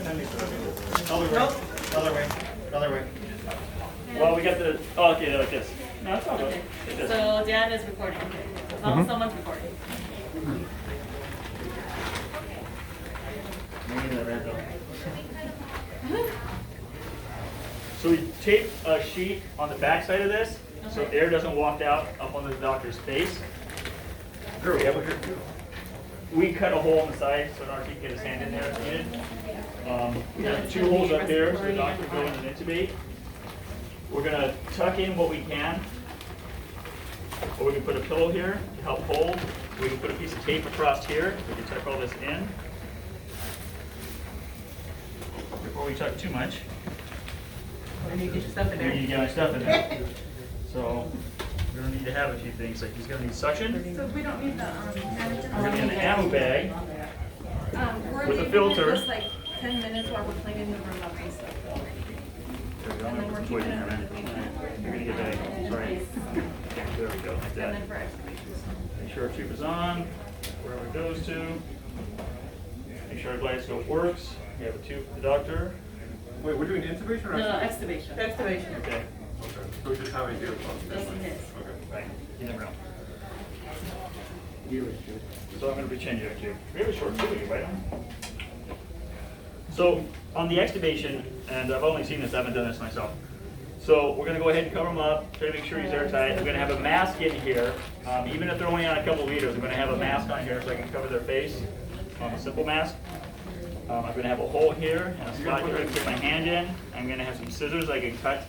Other way. Other way. Well, we got the, oh, okay, like this. No, it's all good. Okay. Like this. So Dan is recording. As long as someone's recording. Maybe the red though. So we tape a sheet on the back side of this, so air doesn't walk out up on the doctor's face. We cut a hole in the side so our can get his hand in there if needed. We got 2 holes up there so the doctor can go in and intubate. We're gonna tuck in what we can. Or we can put a pillow here to help hold. We can put a piece of tape across here. We can tuck all this in. Before we tuck too much, When you get your stuff in we there. need to get our stuff in there. So we're gonna need to have a few things, like he's gonna need suction. So we don't need the mannequin. We're gonna need an ammo bag. We're with a leaving filter. it just like 10 minutes while we're cleaning the room up and stuff. And then we're keeping it You're under gonna get that, sorry. There we go, like And that. then for extubation. Make sure our tube is on, wherever it goes to. Make sure our gyroscope works. We have a tube for the doctor. Wait, we're doing intubation or No, extubation? extubation. Extubation. Okay, Okay. So we just have it here. This is his. Okay. right, you never know. So I'm gonna pretend you're a tube. We have a short tube, right? So on the extubation, and I've only seen this, I haven't done this myself. So we're gonna go ahead and cover him up, try to make sure he's airtight. We're gonna have a mask in here. Even if they're only on a couple liters, I'm gonna have a mask on here so I can cover their face, a simple mask. I'm gonna have a hole here and a spot here I can put my hand in. I'm gonna have some scissors I can cut.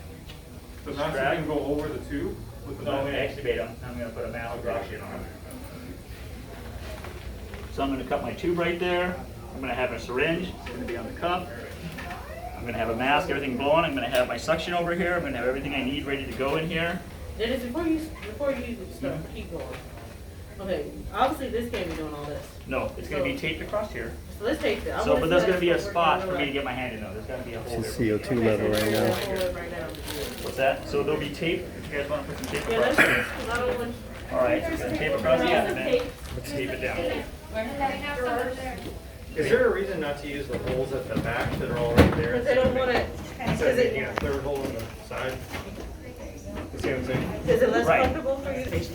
The mask can go over the tube? With the No, I'm gonna mask? extubate them. I'm gonna put a mask across it on them. So I'm gonna cut my tube right there. I'm gonna have a syringe. It's gonna be on the cup. I'm gonna have a mask, everything blowing. I'm gonna have my suction over here. I'm gonna have everything I need ready to go in here. Dennis, before you start, keep going. Okay, obviously this can't be doing all this. No, it's gonna be taped across here. So let's take that. So, but there's gonna be a spot for me to get my hand in though. There's gotta be a hole It's there. CO2 level right now. What's that? So there'll be tape. If you guys wanna put some tape Yeah, across that's here. not only. All right, so it's gonna tape across the end and then let's tape it down. Is there a reason not to use the holes at the back that are all right there? Because they don't want it, Instead of making a third hole in the side? You see what I'm saying? is it less Right. comfortable for you? Because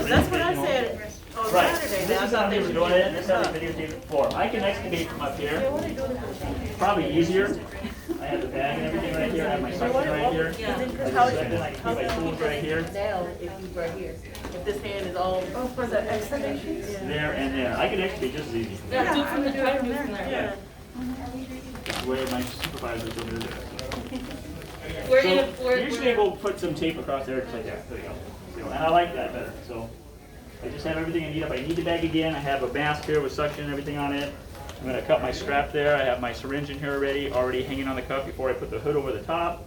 that's what I said on Right, Saturday. this that I is thought how they they were should doing keep it, this is how they videotaped it before. I can excavate from up Yeah, here, what are they doing it for? probably easier. I have the bag and everything right here, I have my suction right here. Yeah. I just set in, I can keep my tools right here, Down if you right here. If this hand is all. Oh, for the extubation? there and there. I can excavate just as easy. Yeah, do I from the would do it top, from do there. from there. Yeah. Where my supervisor's over there. We're So gonna, usually we'll put some tape across there, just like that, there you go. You know, and I like that better, so. I just have everything I need. If I need the bag again, I have a mask here with suction and everything on it. I'm gonna cut my strap there. I have my syringe in here already hanging on the cup before I put the hood over the top.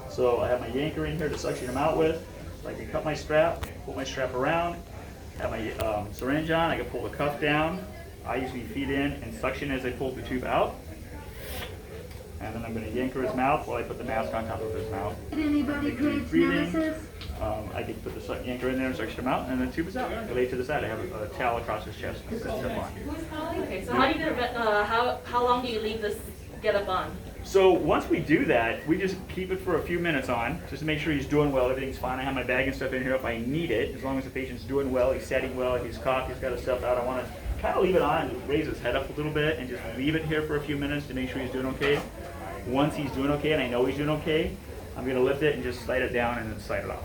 So I have my yanker in here to suction them out with. So I can cut my strap, pull my strap around, have my syringe on. I can pull the cuff down. I usually feed in and suction as I pull the tube out. And then I'm going to yanker his mouth while I put the mask on top of his mouth. Anybody good nemesis? I can put the yanker in there and suction him out, and the tube is out. I lay it to the side. I have a towel across his chest. okay, so how do you prevent, how long do you leave this get up on? So once we do that, we just keep it for a few minutes on, just to make sure he's doing well, everything's fine. I have my bag and stuff in here if I need it, as long as the patient's doing well, he's setting well, he's coughed, he's got his stuff out. I want to kind of leave it on and raise his head up a little bit and just leave it here for a few minutes to make sure he's doing okay. Once he's doing okay, and I know he's doing okay, I'm going to lift it and just slide it down and then slide it off.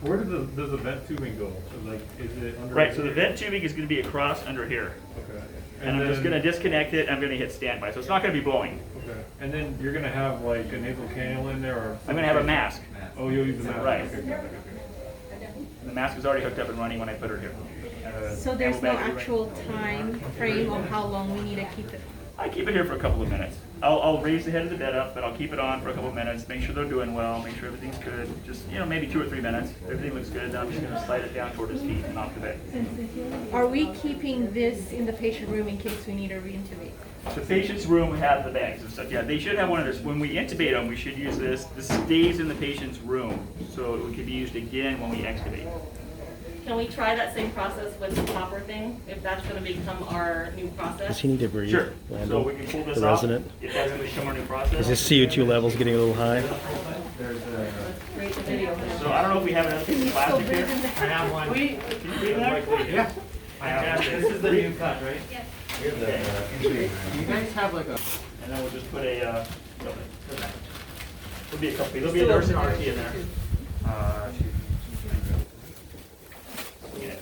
Where does the vent tubing go? So like, is it under? Right, so the vent tubing is going to be across under here. Okay. And I'm just going to disconnect it, and I'm going to hit standby. So it's not going to be blowing. Okay. And then you're gonna have like a nasal cannula in there, or? I'm going to have a mask. Oh, you'll use the mask. Right. Okay, good, okay. The mask is already hooked up and running when I put her here. So there's ammo no bag is actual time frame on how long we need to keep it? I keep it here for a couple of minutes. I'll raise the head of the bed up, but I'll keep it on for a couple of minutes, make sure they're doing well, make sure everything's good. Just, maybe 2 or 3 minutes. Everything looks good. Then I'm just going to slide it down toward his feet and off the bed. Are we keeping this in the patient room in case we need to re-intubate? The patient's room have the bags and stuff. Yeah, they should have one of this. When we intubate them, we should use this. This stays in the patient's room, so it can be used again when we extubate. Can we try that same process with the copper thing, if that's gonna become our new process? Does he need to breathe? Sure. So Landon, we can pull this the off. resident? If that's gonna become our new process. Is his CO2 levels getting a little high? Create the video. So I don't know if we have another piece of plastic here. I have one. Can you breathe there? Yeah. I have one. This is the new cut, right? Okay. You guys have like a. And then we'll just put a, there'll be a couple, there'll be a nurse and RT in there. Yeah.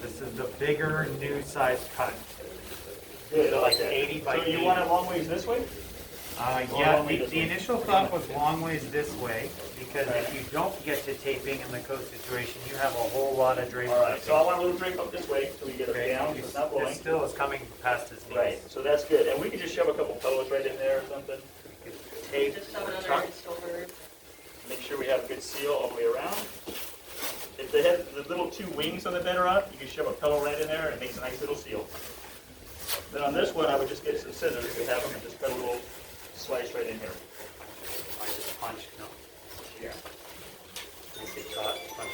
This is the bigger new size cut. Good, I like that. 80 by So you 80. want it long ways this way? Yeah, long way this the way. initial thought was long ways this way, because if you don't get to taping in the coat situation, you have a whole lot of drape. All right, so I want a little drape up this way, so we get it Okay, down, so it's not blowing. It still is coming past his knees. Right, so that's good, and we can just shove a couple pillows right in there or something. Tape, Just shove it under tuck. his shoulder. Make sure we have a good seal all the way around. If they have the little two wings on the bed are up, you can shove a pillow right in there, and it makes a nice little seal. Then on this one, I would just get some scissors, if we have them, and just cut a little slice right in here. I just punched, no? Yeah. Okay, cut, punch.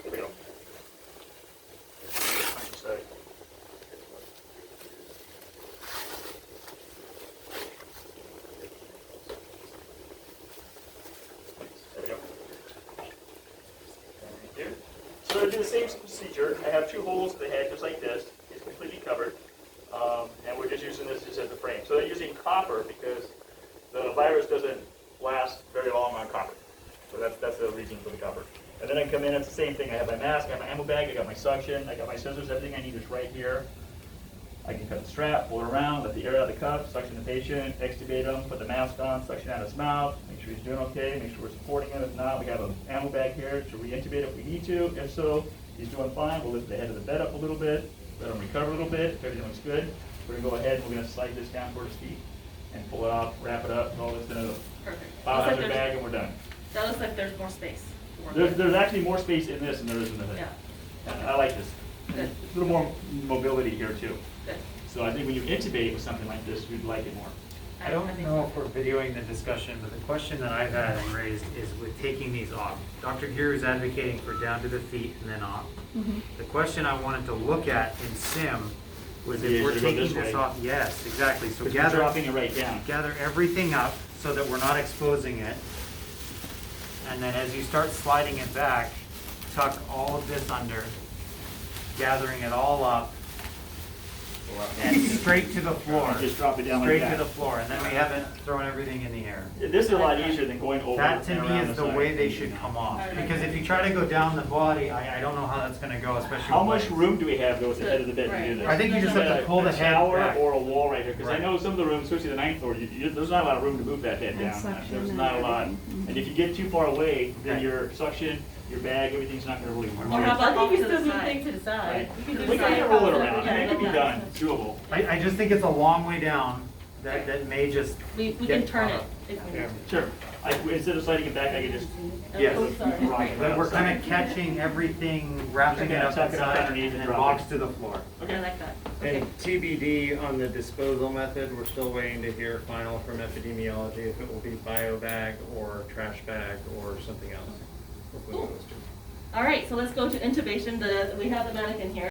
There we go. Punch the side. There we go. Thank you. So to do the same procedure, I have two holes in the head, just like this. It's completely covered. And we're just using this just as a frame. So they're using copper because the virus doesn't last very long on copper. So that's the reason for the copper. And then I come in, it's the same thing. I have my mask, I have my ammo bag, I got my suction, I got my scissors, everything I need is right here. I can cut the strap, pull it around, let the air out of the cuff, suction the patient, extubate him, put the mask on, suction out his mouth, make sure he's doing okay, make sure we're supporting him. If not, we got an ammo bag here to re-intubate if we need to. If so, he's doing fine. We'll lift the head of the bed up a little bit, let him recover a little bit. If everything looks good, we're gonna go ahead and we're gonna slide this down toward his feet and pull it off, wrap it up, roll this in a Perfect. biohazard bag, and we're done. That looks like there's more space. to work There's, with. there's actually more space in this than there is in the hood. Yeah, And I like this. good, There's a little more mobility here too. good. So I think when you intubate with something like this, you'd like it more. I don't think know so. if we're videoing the discussion, but the question that I've had and raised is with taking these off. Dr. Gear is advocating for down to the feet and then off. The question I wanted to look at in sim was Yeah, if we're should go taking this this way. off, yes, exactly. So Because you're gather, dropping it right down. gather everything up so that we're not exposing it. And then as you start sliding it back, tuck all of this under, gathering it all up, and straight to the floor. And just drop it down like Straight that. to the floor, and then we haven't thrown everything in the air. This is a lot easier than going over That to and me around is the side. way they should come off, because if you try to go down the body, I don't know how that's gonna go, especially. How with much legs. room do we have though at the head of the bed to do Right. this? I think you just have to pull the A head tower back. or a wall right here, because I Right. know some of the rooms, especially the 9th floor, there's not a lot of room to move that head And down. suction There's and not a lot. everything. And if you get too far away, then Okay. your suction, your bag, everything's not gonna really work. Or how I about off think to you the still move side? things to the side. Right. You can do We side can roll it cross around, over. I mean, it can be Yeah. done, it's doable. I just think it's a long way down, that may just. We get can turn caught it up. if we need. Sure. Instead of sliding it back, I could just Yes. Oh, sorry. rock it But around. we're kind of catching everything, wrapping it up Tuck it up inside, underneath and and then drop box it. to the floor. I like that. Okay. And TBD on the disposal method, we're still waiting to hear final from epidemiology if it will be bio bag or trash bag or something else. Hopefully those two. All right, so let's go to intubation. We have the mannequin here.